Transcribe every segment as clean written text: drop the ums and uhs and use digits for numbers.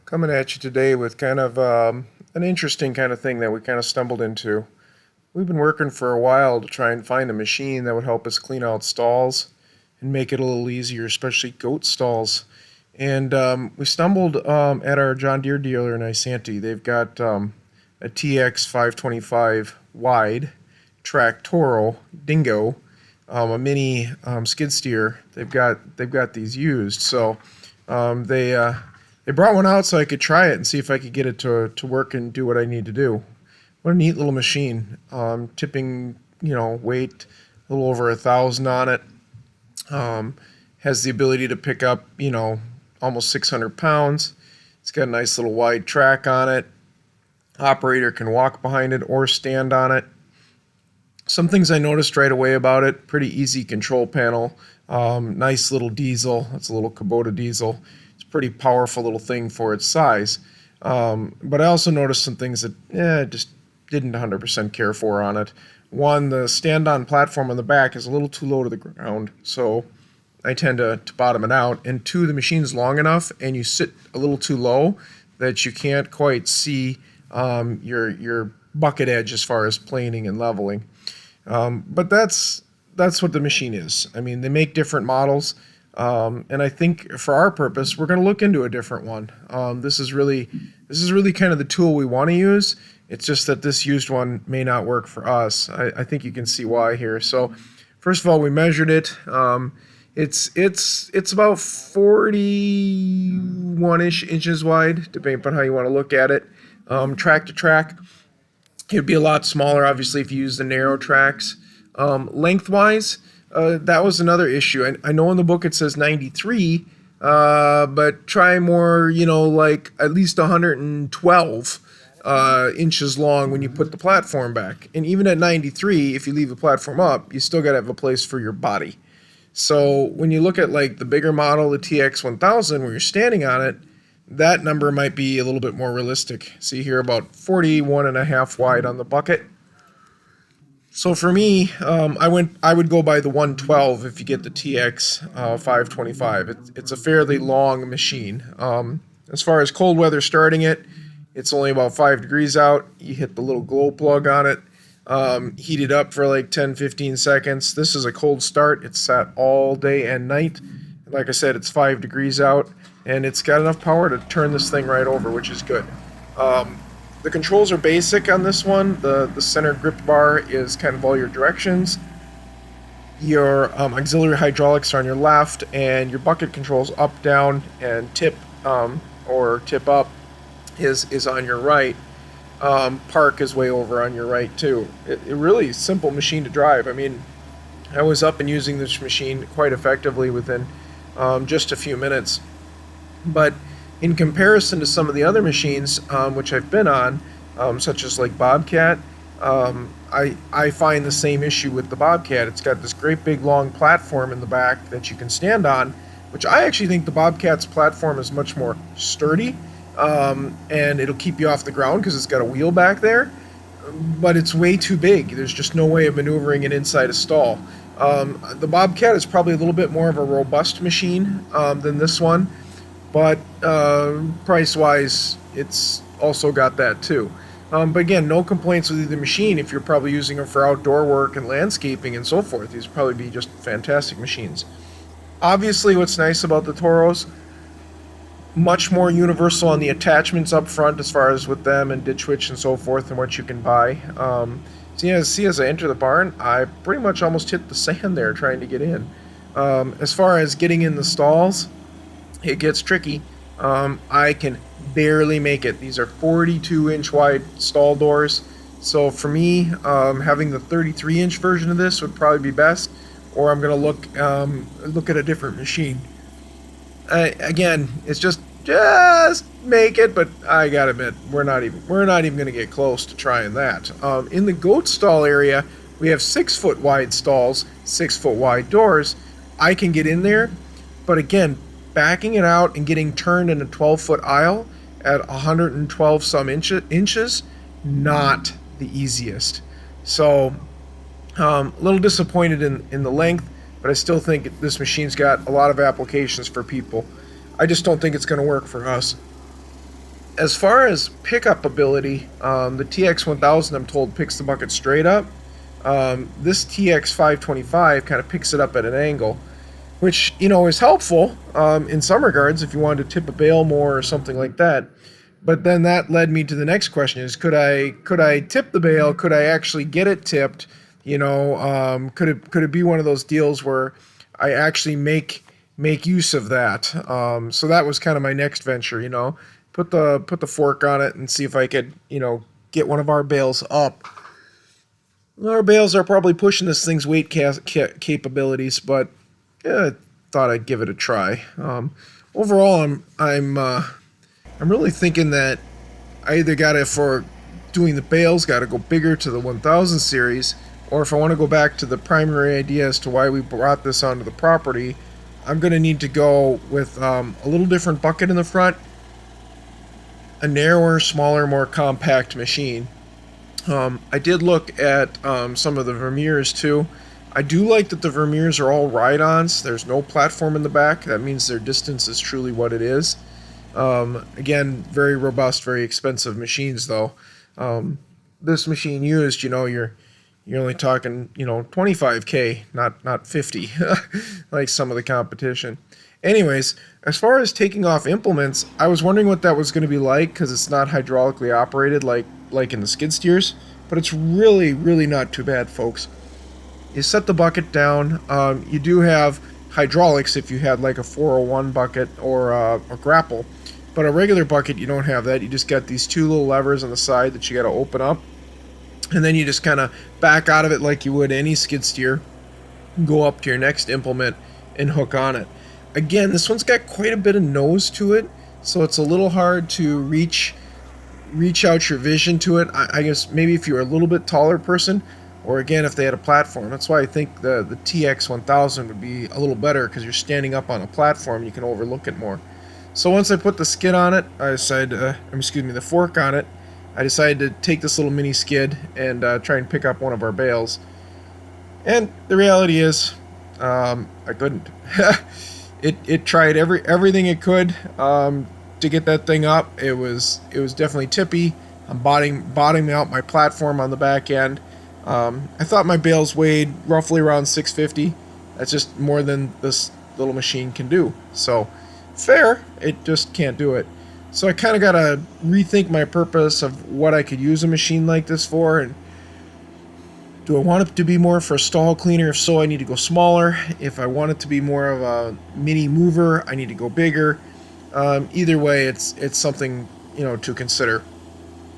Coming at you today with kind of an interesting kind of thing that we kind of stumbled into. We've been working for a while to try and find a machine that would help us clean out stalls and make it a little easier, especially goat stalls. And we stumbled at our John Deere dealer in Isanti. They've got a Tx525 wide track Toro Dingo, a mini skid steer. They've got these used, so they brought one out so I could try it and see if I could get it to work and do what I need to do. What a neat little machine. Tipping, weight a little over 1,000 on it. Has the ability to pick up, almost 600 pounds. It's got a nice little wide track on it. Operator can walk behind it or stand on it. Some things I noticed right away about it: pretty easy control panel. Nice little diesel. It's a little Kubota diesel. It's a pretty powerful little thing for its size. But I also noticed some things that just didn't 100% care for on it. One, the stand-on platform on the back is a little too low to the ground, so I tend to bottom it out. And two, the machine's long enough and you sit a little too low that you can't quite see your bucket edge as far as planing and leveling. But that's what the machine is. I mean, they make different models, and I think for our purpose, we're going to look into a different one. This is really kind of the tool we want to use. It's just that this used one may not work for us. I think you can see why here. So, first of all, we measured it. It's about 41-ish inches wide, depending upon how you want to look at it. Track to track, it'd be a lot smaller, obviously, if you use the narrow tracks. Lengthwise, that was another issue. I know in the book it says 93, but try more, like at least 112 inches long when you put the platform back. And even at 93, if you leave the platform up, you still got to have a place for your body. So when you look at like the bigger model, the TX1000, where you're standing on it, that number might be a little bit more realistic. See here, about 41.5 wide on the bucket. So for me, I would go by the 112 if you get the TX 525. It's a fairly long machine. As far as cold weather starting it, it's only about 5 degrees out. You hit the little glow plug on it, heat it up for like 10-15 seconds. This is a cold start. It's sat all day and night. Like I said, it's 5 degrees out, and it's got enough power to turn this thing right over, which is good. The controls are basic on this one. The center grip bar is kind of all your directions. Your auxiliary hydraulics are on your left, and your bucket controls up, down, and tip or tip up is on your right. Park is way over on your right too. It really simple machine to drive. I mean, I was up and using this machine quite effectively within just a few minutes. But in comparison to some of the other machines which I've been on, such as like Bobcat, I find the same issue with the Bobcat. It's got this great big long platform in the back that you can stand on, which I actually think the Bobcat's platform is much more sturdy, and it'll keep you off the ground because it's got a wheel back there, but it's way too big. There's just no way of maneuvering it inside a stall. The Bobcat is probably a little bit more of a robust machine than this one, but price-wise, it's also got that too. But again, no complaints with either machine if you're probably using them for outdoor work and landscaping and so forth. These would probably be just fantastic machines. Obviously, what's nice about the Toros, much more universal on the attachments up front as far as with them and ditch witch and so forth and what you can buy. See, as I enter the barn, I pretty much almost hit the sand there trying to get in. As far as getting in the stalls, it gets tricky. I can barely make it. These are 42-inch wide stall doors. So for me, having the 33-inch version of this would probably be best, or I'm going to look at a different machine. Again, it's just make it, but I gotta admit, we're not even going to get close to trying that. In the goat stall area, we have 6-foot wide stalls, 6-foot wide doors. I can get in there, but again, backing it out and getting turned in a 12-foot aisle at 112 some inches, not the easiest. So, a little disappointed in the length, but I still think this machine's got a lot of applications for people. I just don't think it's going to work for us. As far as pickup ability, the TX1000, I'm told, picks the bucket straight up. This TX525 kind of picks it up at an angle, which, you know, is helpful in some regards if you wanted to tip a bale more or something like that. But then that led me to the next question: is could I tip the bale? Could I actually get it tipped? You know, could it be one of those deals where I actually make use of that? So that was kind of my next venture. You know, put the fork on it and see if I could, you know, get one of our bales up. Our bales are probably pushing this thing's weight capabilities, but yeah, I thought I'd give it a try. Overall, I'm really thinking that I either gotta, for doing the bales, gotta go bigger to the 1000 series, or if I want to go back to the primary idea as to why we brought this onto the property, I'm gonna need to go with a little different bucket in the front, a narrower, smaller, more compact machine. I did look at some of the Vermeers too. I do like that the Vermeers are all ride-ons. There's no platform in the back. That means their distance is truly what it is. Again, very robust, very expensive machines though. This machine used, you know, you're only talking, you know, 25K, not 50, like some of the competition. Anyways, as far as taking off implements, I was wondering what that was going to be like because it's not hydraulically operated like in the skid steers, but it's really not too bad, folks. You set the bucket down. You do have hydraulics if you had like a 401 bucket or a grapple, but a regular bucket you don't have that. You just got these two little levers on the side that you got to open up, and then you just kind of back out of it like you would any skid steer, go up to your next implement and hook on it. Again, this one's got quite a bit of nose to it, so it's a little hard to reach out your vision to it. I guess maybe if you're a little bit taller person, or again if they had a platform. That's why I think the TX1000 would be a little better, because you're standing up on a platform, you can overlook it more. So once I put the skid on it, I decided, the fork on it, I decided to take this little mini skid and try and pick up one of our bales. And the reality is, I couldn't. It tried everything it could to get that thing up. It was definitely tippy. I'm bottoming out my platform on the back end. I thought my bales weighed roughly around 650. That's just more than this little machine can do. So fair, it just can't do it. So I kind of got to rethink my purpose of what I could use a machine like this for, and do I want it to be more for a stall cleaner? If so, I need to go smaller. If I want it to be more of a mini mover, I need to go bigger. Either way, it's something, you know, to consider.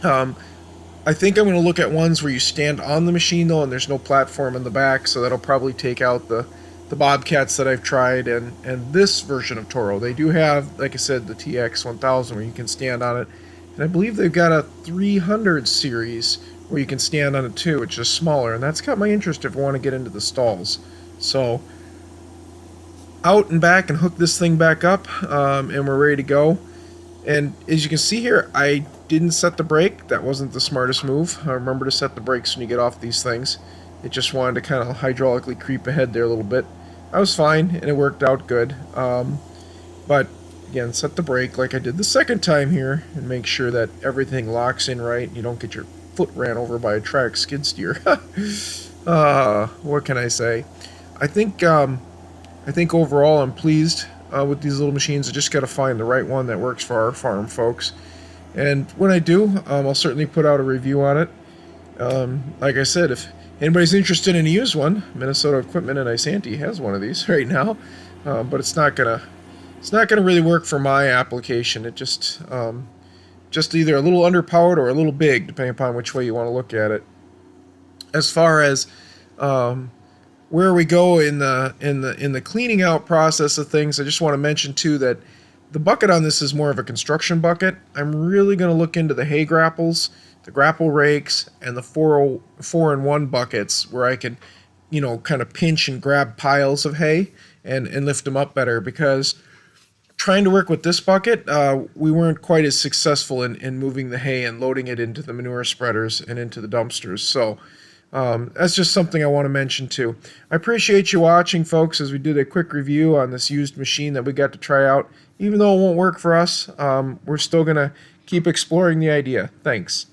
I think I'm going to look at ones where you stand on the machine though, and there's no platform in the back, so that'll probably take out the Bobcats that I've tried and this version of Toro. They do have, like I said, the TX1000 where you can stand on it, and I believe they've got a 300 series where you can stand on it too, which is smaller, and that's got my interest if I want to get into the stalls. So out and back and hook this thing back up, and we're ready to go. And as you can see here, I didn't set the brake. That wasn't the smartest move. I remember to set the brakes when you get off these things. It just wanted to kind of hydraulically creep ahead there a little bit. I was fine, and it worked out good. But again, set the brake like I did the second time here, and make sure that everything locks in right. You don't get your foot ran over by a track skid steer. What can I say? I think overall I'm pleased with these little machines. I just got to find the right one that works for our farm, folks. And when I do, I'll certainly put out a review on it. Like I said, if anybody's interested in a used one, Minnesota Equipment in Isanti has one of these right now, but it's not gonna really work for my application. It just either a little underpowered or a little big, depending upon which way you want to look at it. As far as where we go in the cleaning out process of things, I just want to mention too that the bucket on this is more of a construction bucket. I'm really going to look into the hay grapples, the grapple rakes, and the 4-in-1 buckets where I can, you know, kind of pinch and grab piles of hay and lift them up better, because trying to work with this bucket, we weren't quite as successful in moving the hay and loading it into the manure spreaders and into the dumpsters. So that's just something I want to mention too. I appreciate you watching, folks, as we did a quick review on this used machine that we got to try out. Even though it won't work for us, we're still going to keep exploring the idea. Thanks.